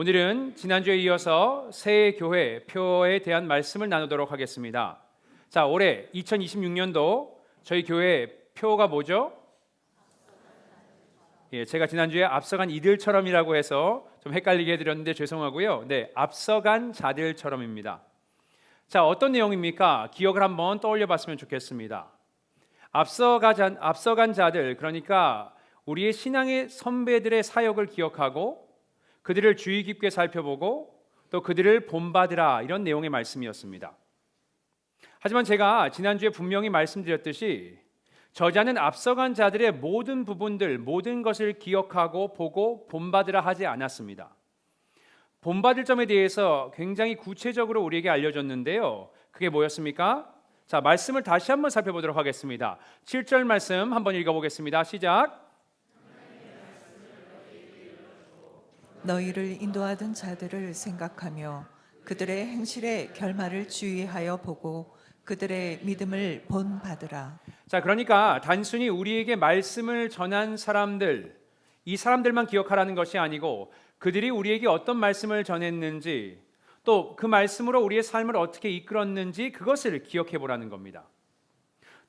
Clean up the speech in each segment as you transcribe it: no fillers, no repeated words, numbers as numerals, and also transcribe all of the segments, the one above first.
오늘은 지난주에 이어서 새 교회 표에 대한 말씀을 나누도록 하겠습니다. 자, 올해 2026년도 저희 교회 표가 뭐죠? 제가 지난주에 앞서간 이들처럼이라고 해서 좀 헷갈리게 해드렸는데 죄송하고요. 네, 앞서간 자들처럼입니다. 자, 어떤 내용입니까? 기억을 한번 떠올려 봤으면 좋겠습니다. 앞서간 자들, 그러니까 우리의 신앙의 선배들의 사역을 기억하고 그들을 주의 깊게 살펴보고 또 그들을 본받으라, 이런 내용의 말씀이었습니다. 하지만 제가 지난주에 분명히 말씀드렸듯이 저자는 앞서간 자들의 모든 부분들, 모든 것을 기억하고 보고 본받으라 하지 않았습니다. 본받을 점에 대해서 굉장히 구체적으로 우리에게 알려줬는데요. 그게 뭐였습니까? 자, 말씀을 다시 한번 살펴보도록 하겠습니다. 7절 말씀 한번 읽어보겠습니다. 시작. 너희를 인도하던 자들을 생각하며 그들의 행실의 결말을 주의하여 보고 그들의 믿음을 본받으라. 자, 그러니까 단순히 우리에게 말씀을 전한 사람들, 이 사람들만 기억하라는 것이 아니고 그들이 우리에게 어떤 말씀을 전했는지, 또 그 말씀으로 우리의 삶을 어떻게 이끌었는지 그것을 기억해 보라는 겁니다.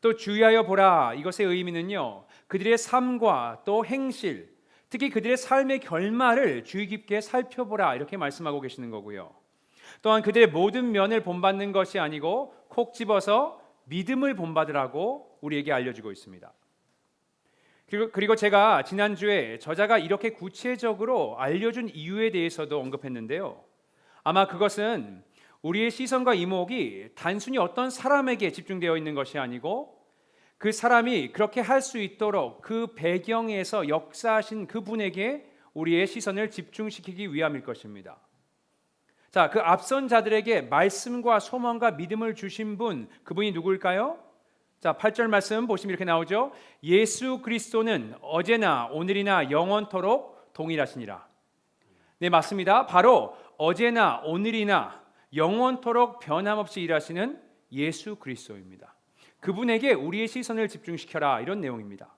또 주의하여 보라, 이것의 의미는요, 그들의 삶과 또 행실, 특히 그들의 삶의 결말을 주의 깊게 살펴보라, 이렇게 말씀하고 계시는 거고요. 또한 그들의 모든 면을 본받는 것이 아니고 콕 집어서 믿음을 본받으라고 우리에게 알려주고 있습니다. 그리고 제가 지난주에 저자가 이렇게 구체적으로 알려준 이유에 대해서도 언급했는데요. 아마 그것은 우리의 시선과 이목이 단순히 어떤 사람에게 집중되어 있는 것이 아니고 그 사람이 그렇게 할 수 있도록 그 배경에서 역사하신 그분에게 우리의 시선을 집중시키기 위함일 것입니다. 자, 그 앞선 자들에게 말씀과 소망과 믿음을 주신 분, 그분이 누구일까요? 자, 8절 말씀 보시면 이렇게 나오죠. 예수 그리스도는 어제나 오늘이나 영원토록 동일하시니라. 네, 맞습니다. 바로 어제나 오늘이나 영원토록 변함없이 일하시는 예수 그리스도입니다. 그분에게 우리의 시선을 집중시켜라, 이런 내용입니다.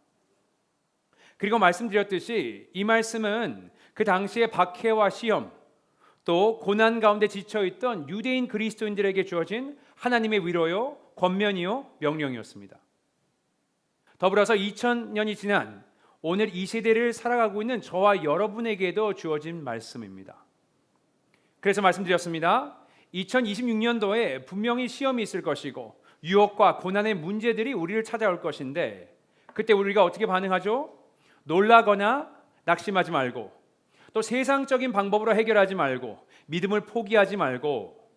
그리고 말씀드렸듯이 이 말씀은 그 당시의 박해와 시험, 또 고난 가운데 지쳐있던 유대인 그리스도인들에게 주어진 하나님의 위로요, 권면이요, 명령이었습니다. 더불어서 2000년이 지난 오늘 이 세대를 살아가고 있는 저와 여러분에게도 주어진 말씀입니다. 그래서 말씀드렸습니다. 2026년도에 분명히 시험이 있을 것이고 유혹과 고난의 문제들이 우리를 찾아올 것인데 그때 우리가 어떻게 반응하죠? 놀라거나 낙심하지 말고 또 세상적인 방법으로 해결하지 말고 믿음을 포기하지 말고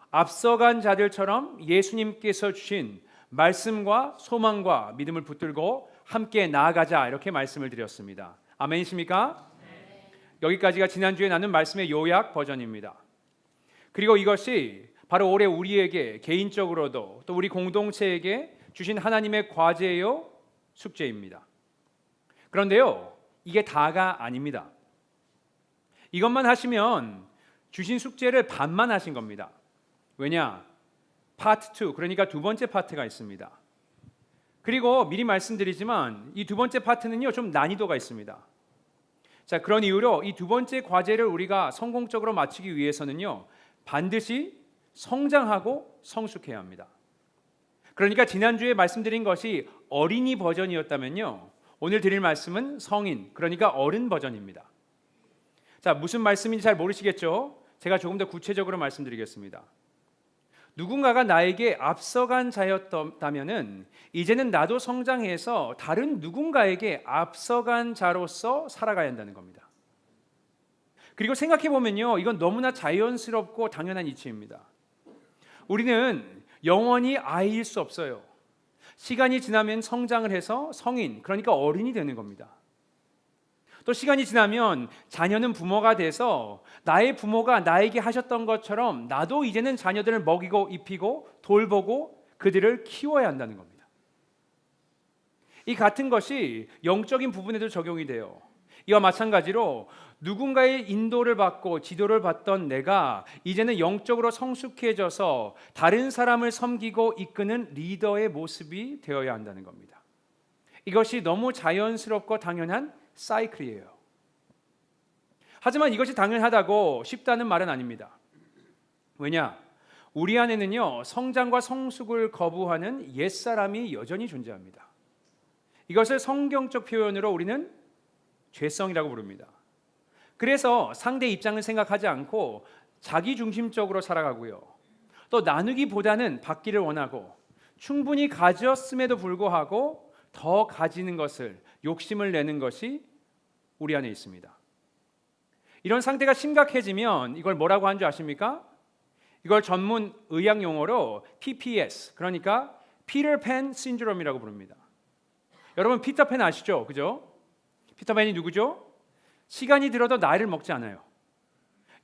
앞서간 자들처럼 예수님께서 주신 말씀과 소망과 믿음을 붙들고 함께 나아가자, 이렇게 말씀을 드렸습니다. 아멘이십니까? 네. 여기까지가 지난주에 나눈 말씀의 요약 버전입니다. 그리고 이것이 바로 올해 우리에게 개인적으로도 또 우리 공동체에게 주신 하나님의 과제요, 숙제입니다. 그런데요, 이게 다가 아닙니다. 이것만 하시면 주신 숙제를 반만 하신 겁니다. 왜냐? 파트 2, 그러니까 두 번째 파트가 있습니다. 그리고 미리 말씀드리지만 이 두 번째 파트는요, 좀 난이도가 있습니다. 자, 그런 이유로 이 두 번째 과제를 우리가 성공적으로 마치기 위해서는요, 반드시 성장하고 성숙해야 합니다. 그러니까 지난주에 말씀드린 것이 어린이 버전이었다면요, 오늘 드릴 말씀은 성인, 그러니까 어른 버전입니다. 자, 무슨 말씀인지 잘 모르시겠죠? 제가 조금 더 구체적으로 말씀드리겠습니다. 누군가가 나에게 앞서간 자였다면은 이제는 나도 성장해서 다른 누군가에게 앞서간 자로서 살아가야 한다는 겁니다. 그리고 생각해 보면요, 이건 너무나 자연스럽고 당연한 이치입니다. 우리는 영원히 아이일 수 없어요. 시간이 지나면 성장을 해서 성인, 그러니까 어른이 되는 겁니다. 또 시간이 지나면 자녀는 부모가 돼서 나의 부모가 나에게 하셨던 것처럼 나도 이제는 자녀들을 먹이고 입히고 돌보고 그들을 키워야 한다는 겁니다. 이 같은 것이 영적인 부분에도 적용이 돼요. 이와 마찬가지로 누군가의 인도를 받고 지도를 받던 내가 이제는 영적으로 성숙해져서 다른 사람을 섬기고 이끄는 리더의 모습이 되어야 한다는 겁니다. 이것이 너무 자연스럽고 당연한 사이클이에요. 하지만 이것이 당연하다고 쉽다는 말은 아닙니다. 왜냐? 우리 안에는요, 성장과 성숙을 거부하는 옛사람이 여전히 존재합니다. 이것을 성경적 표현으로 우리는 죄성이라고 부릅니다. 그래서 상대 입장을 생각하지 않고 자기 중심적으로 살아가고요. 또 나누기보다는 받기를 원하고 충분히 가졌음에도 불구하고 더 가지는 것을 욕심을 내는 것이 우리 안에 있습니다. 이런 상태가 심각해지면 이걸 뭐라고 하는 줄 아십니까? 이걸 전문 의학 용어로 PPS, 그러니까 피터팬 신드롬이라고 부릅니다. 여러분 피터팬 아시죠? 그죠? 피터팬이 누구죠? 시간이 들어도 나이를 먹지 않아요.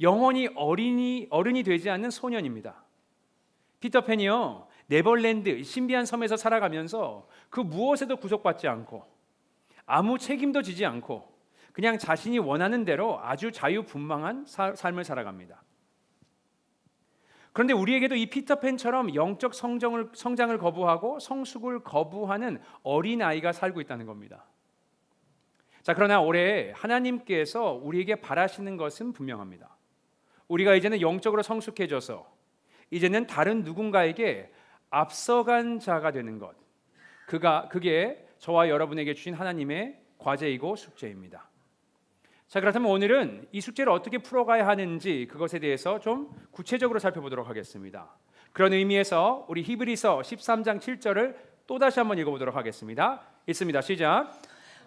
영원히 어른이 되지 않는 소년입니다. 피터팬이요, 네버랜드 신비한 섬에서 살아가면서 그 무엇에도 구속받지 않고 아무 책임도 지지 않고 그냥 자신이 원하는 대로 아주 자유분방한 삶을 살아갑니다. 그런데 우리에게도 이 피터팬처럼 영적 성장을 거부하고 성숙을 거부하는 어린아이가 살고 있다는 겁니다. 자, 그러나 올해 하나님께서 우리에게 바라시는 것은 분명합니다. 우리가 이제는 영적으로 성숙해져서 이제는 다른 누군가에게 앞서간 자가 되는 것, 그게 저와 여러분에게 주신 하나님의 과제이고 숙제입니다. 자, 그렇다면 오늘은 이 숙제를 어떻게 풀어가야 하는지 그것에 대해서 좀 구체적으로 살펴보도록 하겠습니다. 그런 의미에서 우리 히브리서 13장 7절을 또다시 한번 읽어보도록 하겠습니다. 읽습니다. 시작.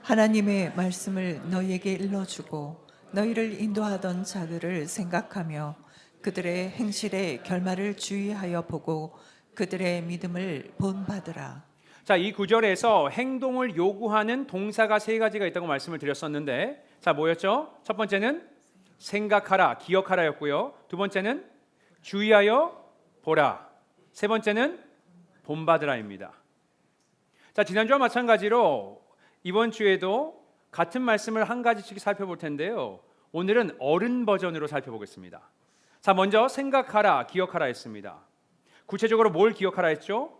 하나님의 말씀을 너희에게 일러주고 너희를 인도하던 자들을 생각하며 그들의 행실의 결말을 주의하여 보고 그들의 믿음을 본받으라. 자, 이 구절에서 행동을 요구하는 동사가 세 가지가 있다고 말씀을 드렸었는데, 자, 뭐였죠? 첫 번째는 생각하라, 기억하라였고요. 두 번째는 주의하여 보라. 세 번째는 본받으라입니다. 자, 지난주와 마찬가지로 이번 주에도 같은 말씀을 한 가지씩 살펴볼 텐데요. 오늘은 어른 버전으로 살펴보겠습니다. 자, 먼저 생각하라, 기억하라 했습니다. 구체적으로 뭘 기억하라 했죠?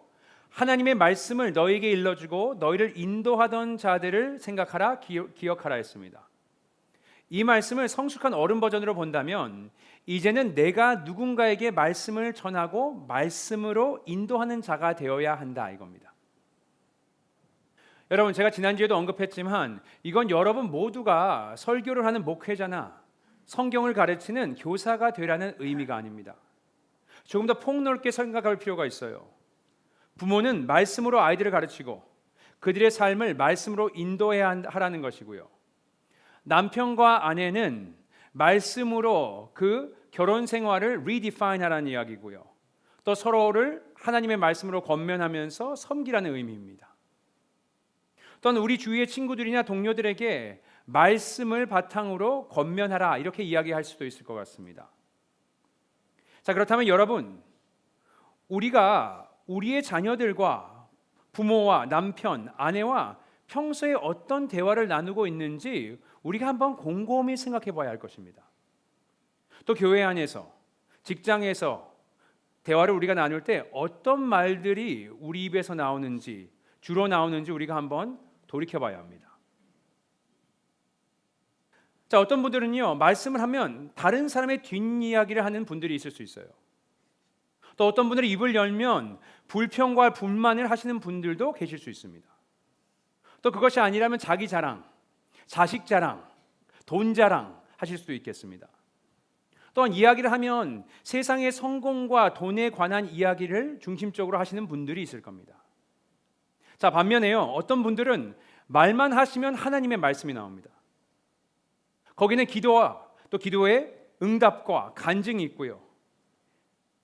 하나님의 말씀을 너희에게 일러주고 너희를 인도하던 자들을 생각하라, 기억하라 했습니다. 이 말씀을 성숙한 어른 버전으로 본다면 이제는 내가 누군가에게 말씀을 전하고 말씀으로 인도하는 자가 되어야 한다 이겁니다. 여러분, 제가 지난주에도 언급했지만 이건 여러분 모두가 설교를 하는 목회자나 성경을 가르치는 교사가 되라는 의미가 아닙니다. 조금 더 폭넓게 생각할 필요가 있어요. 부모는 말씀으로 아이들을 가르치고 그들의 삶을 말씀으로 인도해야 하라는 것이고요. 남편과 아내는 말씀으로 그 결혼 생활을 redefine 하라는 이야기고요. 또 서로를 하나님의 말씀으로 권면하면서 섬기라는 의미입니다. 또한 우리 주위의 친구들이나 동료들에게 말씀을 바탕으로 권면하라 이렇게 이야기할 수도 있을 것 같습니다. 자, 그렇다면 여러분, 우리가 우리의 자녀들과 부모와 남편, 아내와 평소에 어떤 대화를 나누고 있는지 우리가 한번 곰곰이 생각해 봐야 할 것입니다. 또 교회 안에서, 직장에서 대화를 우리가 나눌 때 어떤 말들이 우리 입에서 나오는지, 주로 나오는지 우리가 한번 돌이켜 봐야 합니다. 자, 어떤 분들은요, 말씀을 하면 다른 사람의 뒷이야기를 하는 분들이 있을 수 있어요. 또 어떤 분들은 입을 열면 불평과 불만을 하시는 분들도 계실 수 있습니다. 또 그것이 아니라면 자기 자랑, 자식 자랑, 돈 자랑 하실 수도 있겠습니다. 또한 이야기를 하면 세상의 성공과 돈에 관한 이야기를 중심적으로 하시는 분들이 있을 겁니다. 자, 반면에요, 어떤 분들은 말만 하시면 하나님의 말씀이 나옵니다. 거기는 기도와 또 기도의 응답과 간증이 있고요.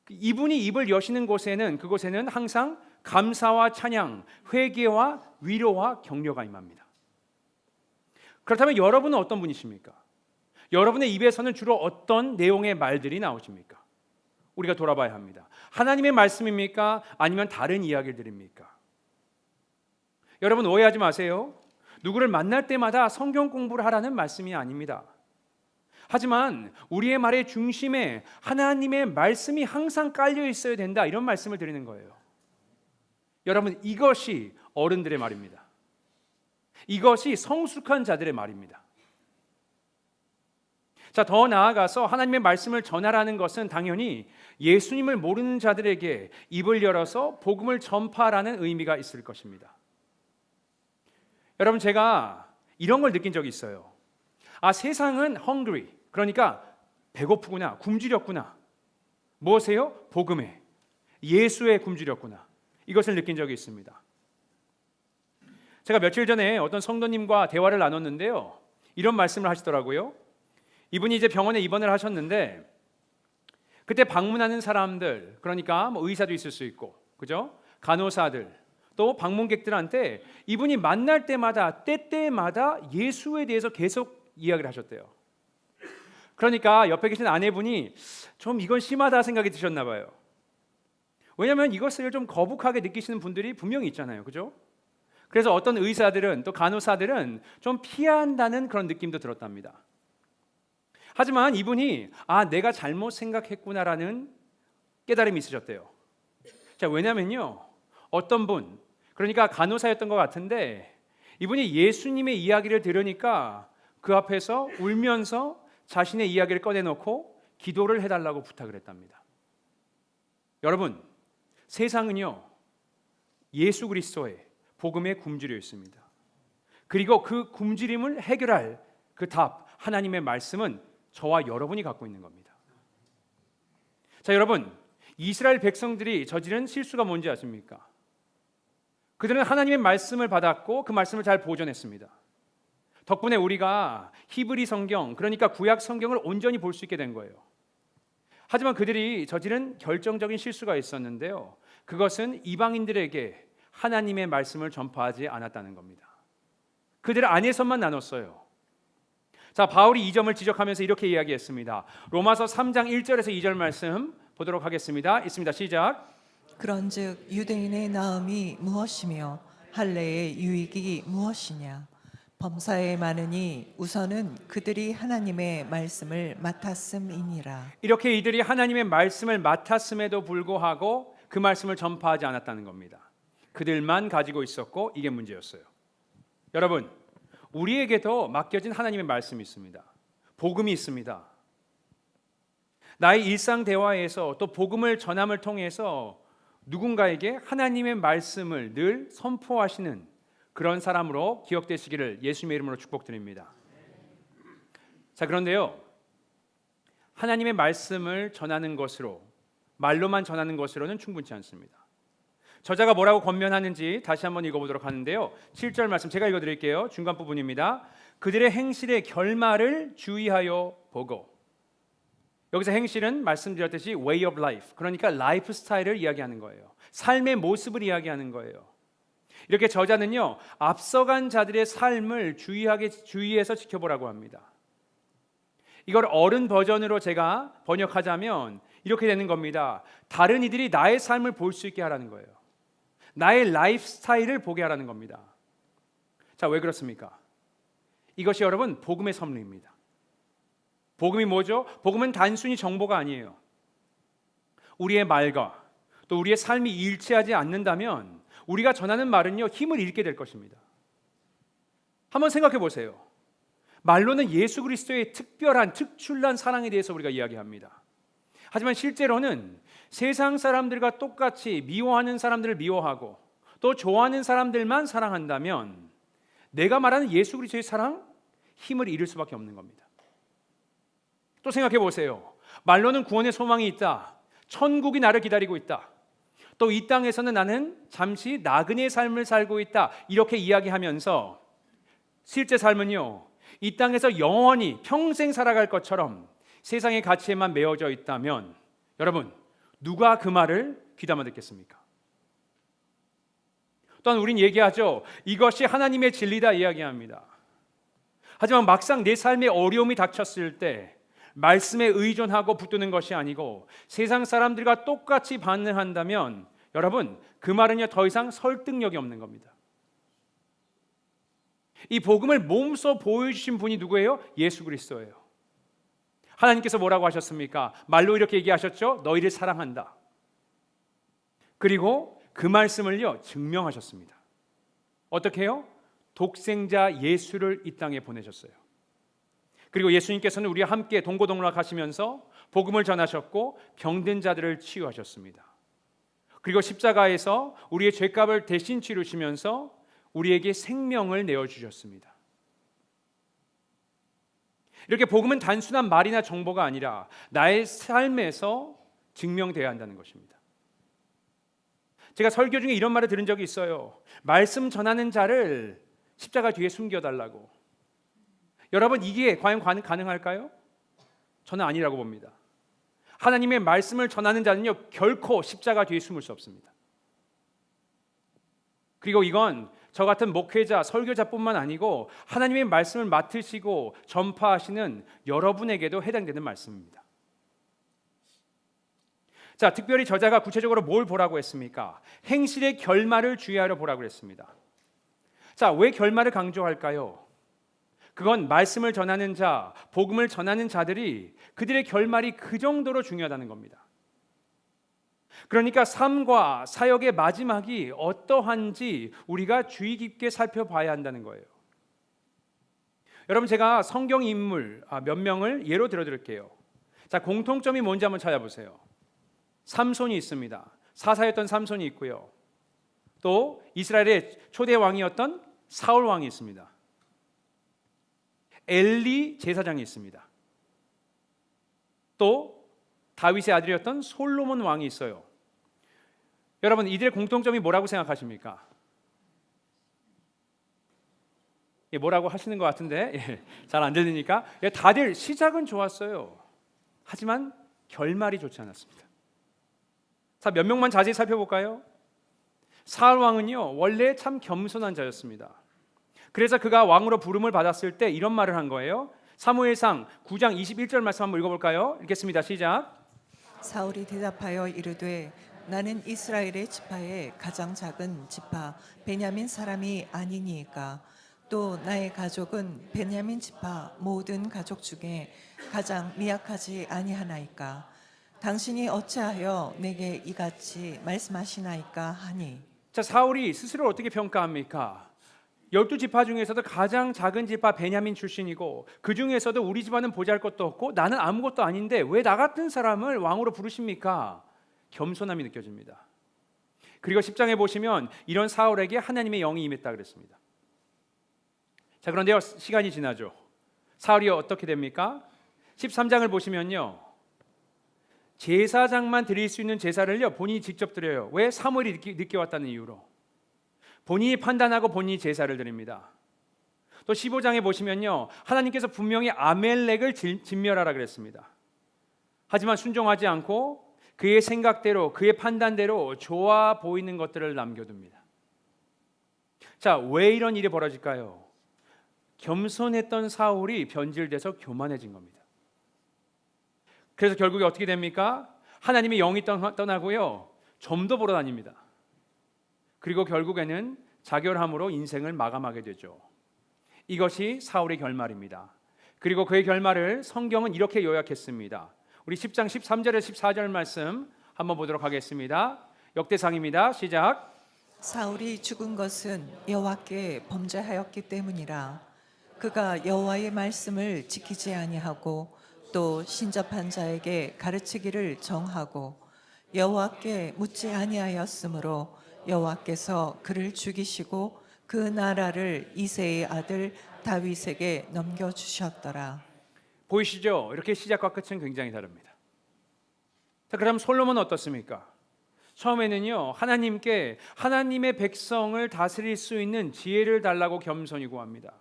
이분이 입을 여시는 곳에는 그곳에는 항상 감사와 찬양, 회개와 위로와 격려가 임합니다. 그렇다면 여러분은 어떤 분이십니까? 여러분의 입에서는 주로 어떤 내용의 말들이 나오십니까? 우리가 돌아봐야 합니다. 하나님의 말씀입니까? 아니면 다른 이야기들입니까? 여러분 오해하지 마세요. 누구를 만날 때마다 성경 공부를 하라는 말씀이 아닙니다. 하지만 우리의 말의 중심에 하나님의 말씀이 항상 깔려 있어야 된다, 이런 말씀을 드리는 거예요. 여러분, 이것이 어른들의 말입니다. 이것이 성숙한 자들의 말입니다. 자, 더 나아가서 하나님의 말씀을 전하라는 것은 당연히 예수님을 모르는 자들에게 입을 열어서 복음을 전파하라는 의미가 있을 것입니다. 여러분, 제가 이런 걸 느낀 적이 있어요. 세상은 hungry, 그러니까 배고프구나, 굶주렸구나. 무엇이에요? 복음에, 예수에 굶주렸구나. 이것을 느낀 적이 있습니다. 제가 며칠 전에 어떤 성도님과 대화를 나눴는데요, 이런 말씀을 하시더라고요. 이분이 이제 병원에 입원을 하셨는데 그때 방문하는 사람들, 그러니까 의사도 있을 수 있고, 그죠? 간호사들, 또 방문객들한테 이분이 만날 때마다 때때마다 예수에 대해서 계속 이야기를 하셨대요. 그러니까 옆에 계신 아내분이 좀 이건 심하다 생각이 드셨나 봐요. 왜냐하면 이것을 좀 거북하게 느끼시는 분들이 분명히 있잖아요, 그죠? 그래서 어떤 의사들은, 또 간호사들은 좀 피한다는 그런 느낌도 들었답니다. 하지만 이분이 내가 잘못 생각했구나라는 깨달음이 있으셨대요. 자, 왜냐면요, 어떤 분, 그러니까 간호사였던 것 같은데 이분이 예수님의 이야기를 들으니까 그 앞에서 울면서 자신의 이야기를 꺼내놓고 기도를 해달라고 부탁을 했답니다. 여러분, 세상은요, 예수 그리스도의 복음에 굶주려 있습니다. 그리고 그 굶주림을 해결할 그 답, 하나님의 말씀은 저와 여러분이 갖고 있는 겁니다. 자, 여러분, 이스라엘 백성들이 저지른 실수가 뭔지 아십니까? 그들은 하나님의 말씀을 받았고 그 말씀을 잘 보존했습니다. 덕분에 우리가 히브리 성경, 그러니까 구약 성경을 온전히 볼 수 있게 된 거예요. 하지만 그들이 저지른 결정적인 실수가 있었는데요, 그것은 이방인들에게 하나님의 말씀을 전파하지 않았다는 겁니다. 그들 안에서만 나눴어요. 자, 바울이 이 점을 지적하면서 이렇게 이야기했습니다. 로마서 3장 1절에서 2절 말씀 보도록 하겠습니다. 있습니다. 시작. 그런즉 유대인의 나음이 무엇이며 할례의 유익이 무엇이냐? 범사에 많으니 우선은 그들이 하나님의 말씀을 맡았음이니라. 이렇게 이들이 하나님의 말씀을 맡았음에도 불구하고 그 말씀을 전파하지 않았다는 겁니다. 그들만 가지고 있었고 이게 문제였어요. 여러분, 우리에게도 맡겨진 하나님의 말씀이 있습니다. 복음이 있습니다. 나의 일상 대화에서 또 복음을 전함을 통해서 누군가에게 하나님의 말씀을 늘 선포하시는 그런 사람으로 기억되시기를 예수님의 이름으로 축복드립니다. 자, 그런데요, 하나님의 말씀을 전하는 것으로, 말로만 전하는 것으로는 충분치 않습니다. 저자가 뭐라고 권면하는지 다시 한번 읽어보도록 하는데요, 7절 말씀 제가 읽어드릴게요. 중간 부분입니다. 그들의 행실의 결말을 주의하여 보고. 여기서 행실은 말씀드렸듯이 way of life, 그러니까 라이프 스타일을 이야기하는 거예요. 삶의 모습을 이야기하는 거예요. 이렇게 저자는요, 앞서간 자들의 삶을 주의해서 지켜보라고 합니다. 이걸 어른 버전으로 제가 번역하자면 이렇게 되는 겁니다. 다른 이들이 나의 삶을 볼 수 있게 하라는 거예요. 나의 라이프 스타일을 보게 하라는 겁니다. 자, 왜 그렇습니까? 이것이 여러분 복음의 섭리입니다. 복음이 뭐죠? 복음은 단순히 정보가 아니에요. 우리의 말과 또 우리의 삶이 일치하지 않는다면 우리가 전하는 말은요, 힘을 잃게 될 것입니다. 한번 생각해 보세요. 말로는 예수 그리스도의 특별한 특출난 사랑에 대해서 우리가 이야기합니다. 하지만 실제로는 세상 사람들과 똑같이 미워하는 사람들을 미워하고 또 좋아하는 사람들만 사랑한다면 내가 말하는 예수 그리스도의 사랑, 힘을 잃을 수밖에 없는 겁니다. 또 생각해 보세요. 말로는 구원의 소망이 있다. 천국이 나를 기다리고 있다. 또 이 땅에서는 나는 잠시 나그네의 삶을 살고 있다. 이렇게 이야기하면서 실제 삶은요, 이 땅에서 영원히 평생 살아갈 것처럼 세상의 가치에만 매어져 있다면 여러분, 누가 그 말을 귀담아 듣겠습니까? 또한 우린 얘기하죠. 이것이 하나님의 진리다 이야기합니다. 하지만 막상 내 삶에 어려움이 닥쳤을 때 말씀에 의존하고 붙드는 것이 아니고 세상 사람들과 똑같이 반응한다면 여러분, 그 말은요, 더 이상 설득력이 없는 겁니다. 이 복음을 몸소 보여주신 분이 누구예요? 예수 그리스도예요. 하나님께서 뭐라고 하셨습니까? 말로 이렇게 얘기하셨죠. 너희를 사랑한다. 그리고 그 말씀을요, 증명하셨습니다. 어떻게 해요? 독생자 예수를 이 땅에 보내셨어요. 그리고 예수님께서는 우리와 함께 동고동락하시면서 복음을 전하셨고 병든 자들을 치유하셨습니다. 그리고 십자가에서 우리의 죄값을 대신 치르시면서 우리에게 생명을 내어주셨습니다. 이렇게 복음은 단순한 말이나 정보가 아니라 나의 삶에서 증명되어야 한다는 것입니다. 제가 설교 중에 이런 말을 들은 적이 있어요. 말씀 전하는 자를 십자가 뒤에 숨겨달라고. 여러분, 이게 과연 가능할까요? 저는 아니라고 봅니다. 하나님의 말씀을 전하는 자는요, 결코 십자가 뒤에 숨을 수 없습니다. 그리고 이건 저 같은 목회자, 설교자뿐만 아니고 하나님의 말씀을 맡으시고 전파하시는 여러분에게도 해당되는 말씀입니다. 자, 특별히 저자가 구체적으로 뭘 보라고 했습니까? 행실의 결말을 주의하려 보라고 했습니다. 자, 왜 결말을 강조할까요? 그건 말씀을 전하는 자, 복음을 전하는 자들이 그들의 결말이 그 정도로 중요하다는 겁니다. 그러니까 삶과 사역의 마지막이 어떠한지 우리가 주의 깊게 살펴봐야 한다는 거예요. 여러분, 제가 성경 인물 몇 명을 예로 들어드릴게요. 자, 공통점이 뭔지 한번 찾아보세요. 삼손이 있습니다. 사사였던 삼손이 있고요. 또 이스라엘의 초대 왕이었던 사울 왕이 있습니다. 엘리 제사장이 있습니다. 또 다윗의 아들이었던 솔로몬 왕이 있어요. 여러분, 이들의 공통점이 뭐라고 생각하십니까? 뭐라고 하시는 것 같은데 잘 안 들리니까. 다들 시작은 좋았어요. 하지만 결말이 좋지 않았습니다. 자, 몇 명만 자세히 살펴볼까요? 사울 왕은요, 원래 참 겸손한 자였습니다. 그래서 그가 왕으로 부름을 받았을 때 이런 말을 한 거예요. 사무엘상 9장 21절 말씀 한번 읽어볼까요? 읽겠습니다. 시작. 사울이 대답하여 이르되 나는 이스라엘의 지파의 가장 작은 지파 베냐민 사람이 아니니까 또 나의 가족은 베냐민 지파 모든 가족 중에 가장 미약하지 아니하나이까 당신이 어찌하여 내게 이같이 말씀하시나이까 하니. 자, 사울이 스스로 어떻게 평가합니까? 12지파 중에서도 가장 작은 지파 베냐민 출신이고 그 중에서도 우리 집안은 보잘것도 없고 나는 아무것도 아닌데 왜 나 같은 사람을 왕으로 부르십니까? 겸손함이 느껴집니다. 그리고 10장에 보시면 이런 사울에게 하나님의 영이 임했다 그랬습니다. 자, 그런데요, 시간이 지나죠. 사울이 어떻게 됩니까? 13장을 보시면요, 제사장만 드릴 수 있는 제사를요 본인이 직접 드려요. 왜? 사무엘이 늦게 왔다는 이유로. 본인이 판단하고 본인이 제사를 드립니다. 또 15장에 보시면요, 하나님께서 분명히 아멜렉을 진멸하라 그랬습니다. 하지만 순종하지 않고 그의 생각대로, 그의 판단대로 좋아 보이는 것들을 남겨둡니다. 자, 왜 이런 일이 벌어질까요? 겸손했던 사울이 변질돼서 교만해진 겁니다. 그래서 결국에 어떻게 됩니까? 하나님의 영이 떠나고요, 점도 보러 다닙니다. 그리고 결국에는 자결함으로 인생을 마감하게 되죠. 이것이 사울의 결말입니다. 그리고 그의 결말을 성경은 이렇게 요약했습니다. 우리 10장 13절에서 14절 말씀 한번 보도록 하겠습니다. 역대상입니다. 시작. 사울이 죽은 것은 여호와께 범죄하였기 때문이라. 그가 여호와의 말씀을 지키지 아니하고 또 신접한 자에게 가르치기를 정하고 여호와께 묻지 아니하였으므로 여호와께서 그를 죽이시고 그 나라를 이새의 아들 다윗에게 넘겨주셨더라. 보이시죠? 이렇게 시작과 끝은 굉장히 다릅니다. 자, 그럼 솔로몬은 어떻습니까? 처음에는요, 하나님께 하나님의 백성을 다스릴 수 있는 지혜를 달라고 겸손히 구합니다.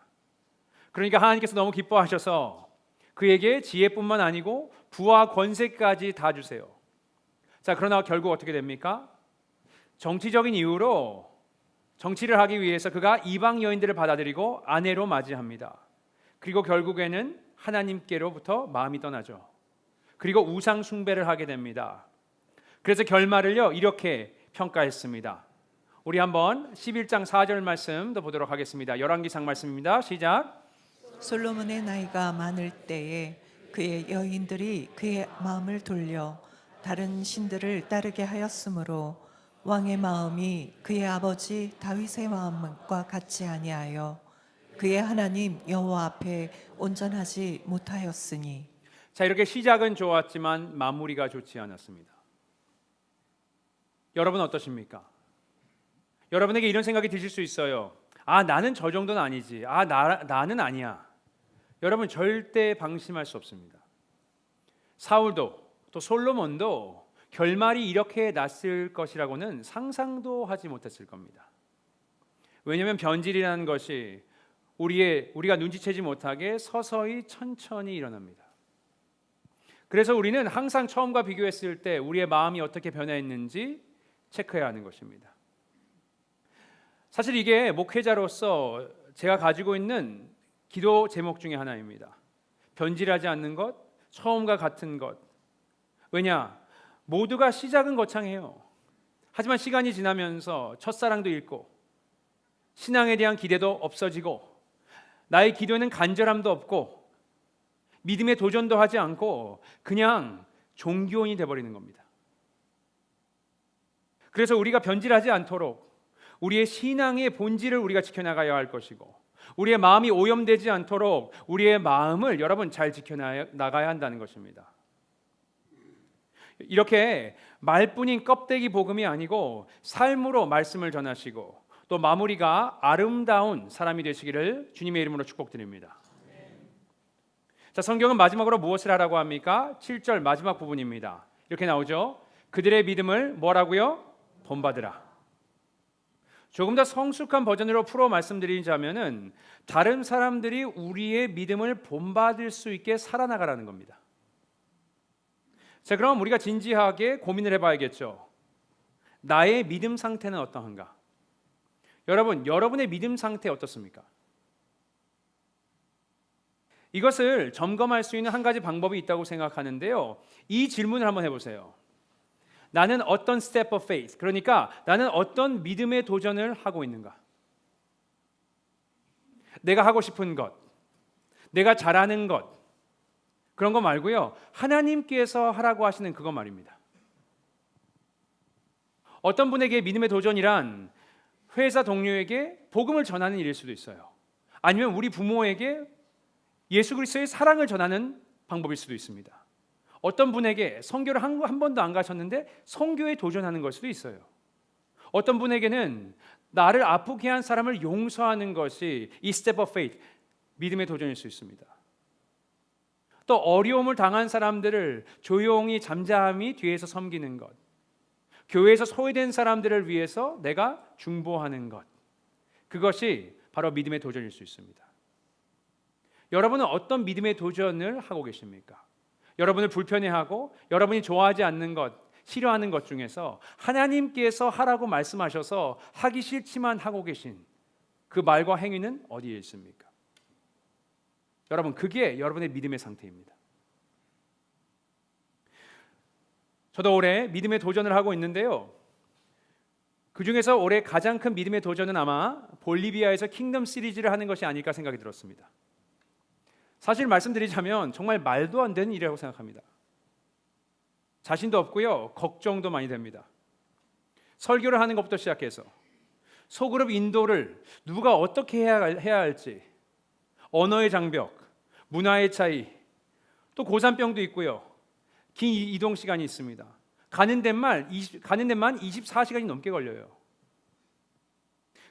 그러니까 하나님께서 너무 기뻐하셔서 그에게 지혜뿐만 아니고 부와 권세까지 다 주세요. 자, 그러나 결국 어떻게 됩니까? 정치적인 이유로 정치를 하기 위해서 그가 이방 여인들을 받아들이고 아내로 맞이합니다. 그리고 결국에는 하나님께로부터 마음이 떠나죠. 그리고 우상 숭배를 하게 됩니다. 그래서 결말을요, 이렇게 평가했습니다. 우리 한번 11장 4절 말씀도 보도록 하겠습니다. 열왕기상 말씀입니다. 시작. 솔로몬의 나이가 많을 때에 그의 여인들이 그의 마음을 돌려 다른 신들을 따르게 하였으므로 왕의 마음이 그의 아버지 다윗의 마음과 같지 아니하여 그의 하나님 여호와 앞에 온전하지 못하였으니. 자, 이렇게 시작은 좋았지만 마무리가 좋지 않았습니다. 여러분 어떠십니까? 여러분에게 이런 생각이 드실 수 있어요. 아, 나는 저 정도는 아니지. 아, 나는 아니야. 여러분 절대 방심할 수 없습니다. 사울도 또 솔로몬도 결말이 이렇게 났을 것이라고는 상상도 하지 못했을 겁니다. 왜냐하면 변질이라는 것이 우리가 눈치채지 못하게 서서히 천천히 일어납니다. 그래서 우리는 항상 처음과 비교했을 때 우리의 마음이 어떻게 변화했는지 체크해야 하는 것입니다. 사실 이게 목회자로서 제가 가지고 있는 기도 제목 중에 하나입니다. 변질하지 않는 것, 처음과 같은 것. 왜냐? 모두가 시작은 거창해요. 하지만 시간이 지나면서 첫사랑도 잃고 신앙에 대한 기대도 없어지고 나의 기도에는 간절함도 없고 믿음의 도전도 하지 않고 그냥 종교인이 되어버리는 겁니다. 그래서 우리가 변질하지 않도록 우리의 신앙의 본질을 우리가 지켜나가야 할 것이고 우리의 마음이 오염되지 않도록 우리의 마음을 여러분 잘 지켜나가야 한다는 것입니다. 이렇게 말뿐인 껍데기 복음이 아니고 삶으로 말씀을 전하시고 또 마무리가 아름다운 사람이 되시기를 주님의 이름으로 축복드립니다. 자, 성경은 마지막으로 무엇을 하라고 합니까? 7절 마지막 부분입니다. 이렇게 나오죠. 그들의 믿음을 뭐라고요? 본받으라. 조금 더 성숙한 버전으로 풀어 말씀드리자면은 다른 사람들이 우리의 믿음을 본받을 수 있게 살아나가라는 겁니다. 자, 그럼 우리가 진지하게 고민을 해봐야겠죠. 나의 믿음 상태는 어떠한가? 여러분, 여러분의 믿음 상태 어떻습니까? 이것을 점검할 수 있는 한 가지 방법이 있다고 생각하는데요. 이 질문을 한번 해보세요. 나는 어떤 step of faith, 그러니까 나는 어떤 믿음의 도전을 하고 있는가? 내가 하고 싶은 것, 내가 잘하는 것, 그런 거 말고요. 하나님께서 하라고 하시는 그거 말입니다. 어떤 분에게 믿음의 도전이란 회사 동료에게 복음을 전하는 일일 수도 있어요. 아니면 우리 부모에게 예수 그리스도의 사랑을 전하는 방법일 수도 있습니다. 어떤 분에게 선교를 한 번도 안 가셨는데 선교에 도전하는 걸 수도 있어요. 어떤 분에게는 나를 아프게 한 사람을 용서하는 것이 이 step of faith, 믿음의 도전일 수 있습니다. 또 어려움을 당한 사람들을 조용히 잠잠히 뒤에서 섬기는 것, 교회에서 소외된 사람들을 위해서 내가 중보하는 것, 그것이 바로 믿음의 도전일 수 있습니다. 여러분은 어떤 믿음의 도전을 하고 계십니까? 여러분을 불편해하고 여러분이 좋아하지 않는 것, 싫어하는 것 중에서 하나님께서 하라고 말씀하셔서 하기 싫지만 하고 계신 그 말과 행위는 어디에 있습니까? 여러분, 그게 여러분의 믿음의 상태입니다. 저도 올해 믿음의 도전을 하고 있는데요. 그 중에서 올해 가장 큰 믿음의 도전은 아마 볼리비아에서 킹덤 시리즈를 하는 것이 아닐까 생각이 들었습니다. 사실 말씀드리자면 정말 말도 안 되는 일이라고 생각합니다. 자신도 없고요, 걱정도 많이 됩니다. 설교를 하는 것부터 시작해서 소그룹 인도를 누가 어떻게 해야 할지, 언어의 장벽, 문화의 차이, 또 고산병도 있고요. 긴 이동 시간이 있습니다. 가는 데만 24시간이 넘게 걸려요.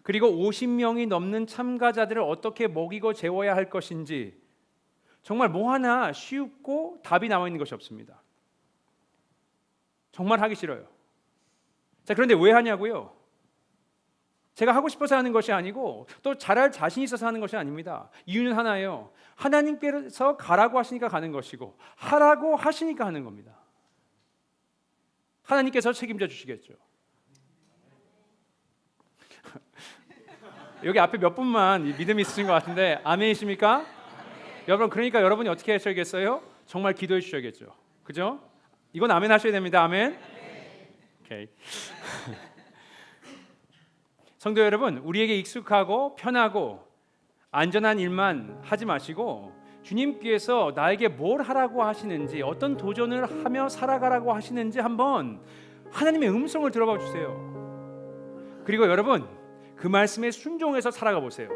그리고 50명이 넘는 참가자들을 어떻게 먹이고 재워야 할 것인지 정말 뭐 하나 쉽고 답이 나와 있는 것이 없습니다. 정말 하기 싫어요. 자, 그런데 왜 하냐고요? 제가 하고 싶어서 하는 것이 아니고 또 잘할 자신이 있어서 하는 것이 아닙니다. 이유는 하나예요. 하나님께서 가라고 하시니까 가는 것이고 하라고 하시니까 하는 겁니다. 하나님께서 책임져 주시겠죠. 여기 앞에 몇 분만 믿음이 있으신 것 같은데 아멘이십니까? 여러분, 그러니까 여러분이 어떻게 하셔야겠어요? 정말 기도해 주셔야겠죠. 그죠? 이건 아멘 하셔야 됩니다. 아멘. 오케이. 성도 여러분, 우리에게 익숙하고 편하고 안전한 일만 하지 마시고 주님께서 나에게 뭘 하라고 하시는지, 어떤 도전을 하며 살아가라고 하시는지 한번 하나님의 음성을 들어봐 주세요. 그리고 여러분, 그 말씀에 순종해서 살아가 보세요.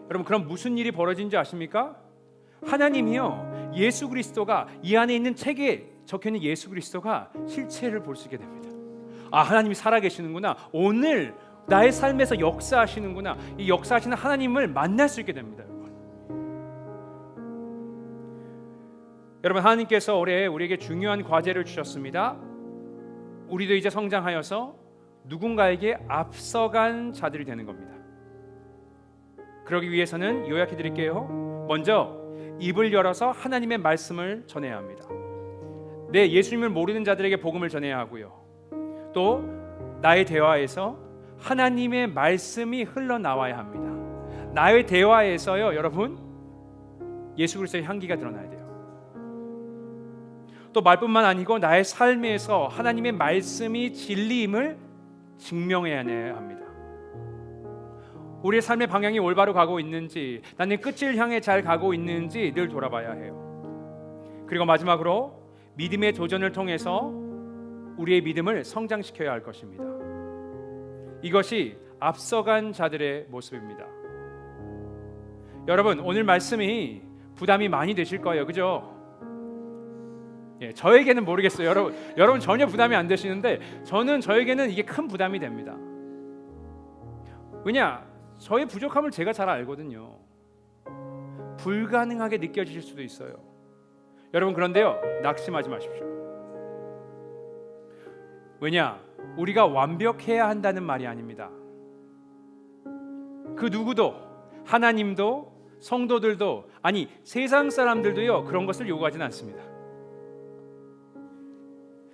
여러분, 그럼 무슨 일이 벌어진지 아십니까? 하나님이요, 예수 그리스도가, 이 안에 있는 책에 적혀있는 예수 그리스도가 실체를 볼 수 있게 됩니다. 아, 하나님이 살아계시는구나, 오늘 나의 삶에서 역사하시는구나, 이 역사하시는 하나님을 만날 수 있게 됩니다. 여러분, 하나님께서 올해 우리에게 중요한 과제를 주셨습니다. 우리도 이제 성장하여서 누군가에게 앞서간 자들이 되는 겁니다. 그러기 위해서는 요약해 드릴게요. 먼저 입을 열어서 하나님의 말씀을 전해야 합니다. 내 예수님을 모르는 자들에게 복음을 전해야 하고요. 또 나의 대화에서 하나님의 말씀이 흘러나와야 합니다. 나의 대화에서요, 여러분, 예수 그리스도의 향기가 드러나야 돼요. 또 말뿐만 아니고 나의 삶에서 하나님의 말씀이 진리임을 증명해야 합니다. 우리의 삶의 방향이 올바로 가고 있는지, 나는 끝을 향해 잘 가고 있는지 늘 돌아봐야 해요. 그리고 마지막으로 믿음의 도전을 통해서 우리의 믿음을 성장시켜야 할 것입니다. 이것이 앞서간 자들의 모습입니다. 여러분, 오늘 말씀이 부담이 많이 되실 거예요, 그죠? 예, 저에게는 모르겠어요. 여러분 전혀 부담이 안 되시는데 저에게는 이게 큰 부담이 됩니다. 왜냐? 저의 부족함을 제가 잘 알거든요. 불가능하게 느껴지실 수도 있어요. 여러분, 그런데요, 낙심하지 마십시오. 왜냐? 우리가 완벽해야 한다는 말이 아닙니다. 그 누구도, 하나님도, 성도들도, 아니 세상 사람들도요, 그런 것을 요구하지는 않습니다.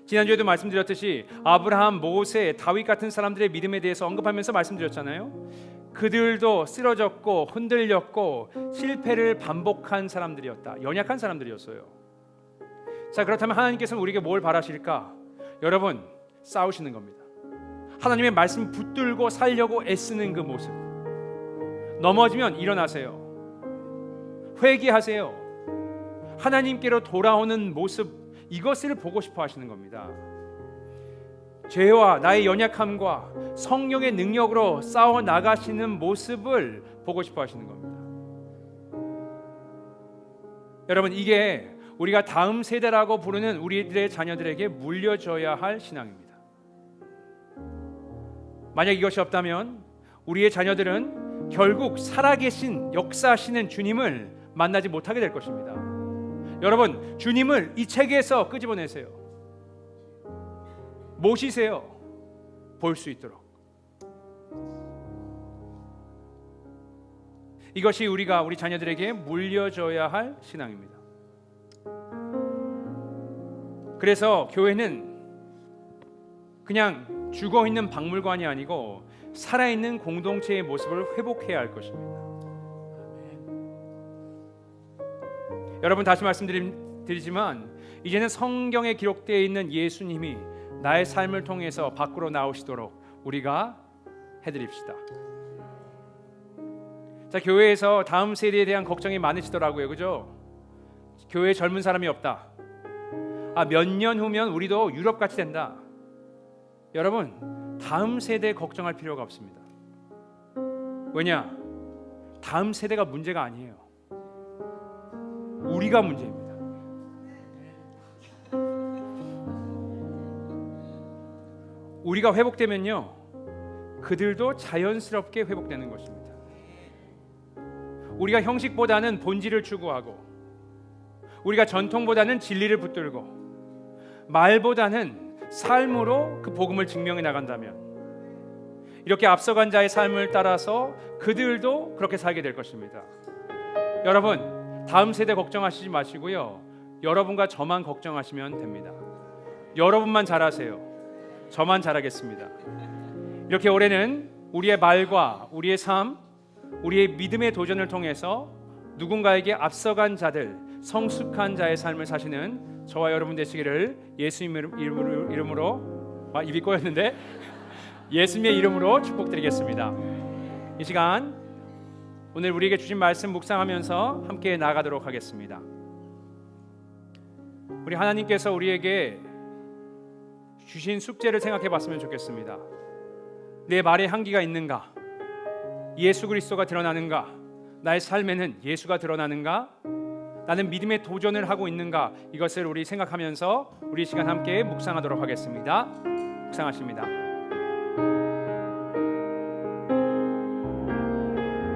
지난주에도 말씀드렸듯이 아브라함, 모세, 다윗 같은 사람들의 믿음에 대해서 언급하면서 말씀드렸잖아요. 그들도 쓰러졌고 흔들렸고 실패를 반복한 사람들이었다. 연약한 사람들이었어요. 자, 그렇다면 하나님께서는 우리에게 뭘 바라실까? 여러분, 싸우시는 겁니다. 하나님의 말씀 붙들고 살려고 애쓰는 그 모습. 넘어지면 일어나세요. 회개하세요. 하나님께로 돌아오는 모습, 이것을 보고 싶어 하시는 겁니다. 죄와 나의 연약함과 성령의 능력으로 싸워 나가시는 모습을 보고 싶어 하시는 겁니다. 여러분, 이게 우리가 다음 세대라고 부르는 우리들의 자녀들에게 물려줘야 할 신앙입니다. 만약 이것이 없다면 우리의 자녀들은 결국 살아계신 역사하시는 주님을 만나지 못하게 될 것입니다. 여러분, 주님을 이 책에서 끄집어내세요. 모시세요. 볼 수 있도록. 이것이 우리가 우리 자녀들에게 물려줘야 할 신앙입니다. 그래서 교회는 그냥 죽어있는 박물관이 아니고 살아있는 공동체의 모습을 회복해야 할 것입니다. 여러분, 다시 말씀드리지만 이제는 성경에 기록되어 있는 예수님이 나의 삶을 통해서 밖으로 나오시도록 우리가 해드립시다. 자, 교회에서 다음 세대에 대한 걱정이 많으시더라고요, 그죠? 교회에 젊은 사람이 없다. 몇 년 후면 우리도 유럽 같이 된다. 여러분, 다음 세대 걱정할 필요가 없습니다. 왜냐? 다음 세대가 문제가 아니에요. 우리가 문제입니다. 우리가 회복되면요, 그들도 자연스럽게 회복되는 것입니다. 우리가 형식보다는 본질을 추구하고, 우리가 전통보다는 진리를 붙들고, 말보다는 삶으로 그 복음을 증명해 나간다면, 이렇게 앞서간 자의 삶을 따라서 그들도 그렇게 살게 될 것입니다. 여러분, 다음 세대 걱정하시지 마시고요, 여러분과 저만 걱정하시면 됩니다. 여러분만 잘하세요. 저만 잘하겠습니다. 이렇게 올해는 우리의 말과 우리의 삶, 우리의 믿음의 도전을 통해서 누군가에게 앞서간 자들, 성숙한 자의 삶을 사시는 저와 여러분 되시기를 예수님 이름으로 입이 꼬였는데 예수님의 이름으로 축복드리겠습니다. 이 시간 오늘 우리에게 주신 말씀 묵상하면서 함께 나아가도록 하겠습니다. 우리 하나님께서 우리에게 주신 숙제를 생각해 봤으면 좋겠습니다. 내 말에 향기가 있는가? 예수 그리스도가 드러나는가? 나의 삶에는 예수가 드러나는가? 나는 믿음의 도전을 하고 있는가? 이것을 우리 생각하면서 우리 시간 함께 묵상하도록 하겠습니다. 묵상하십니다.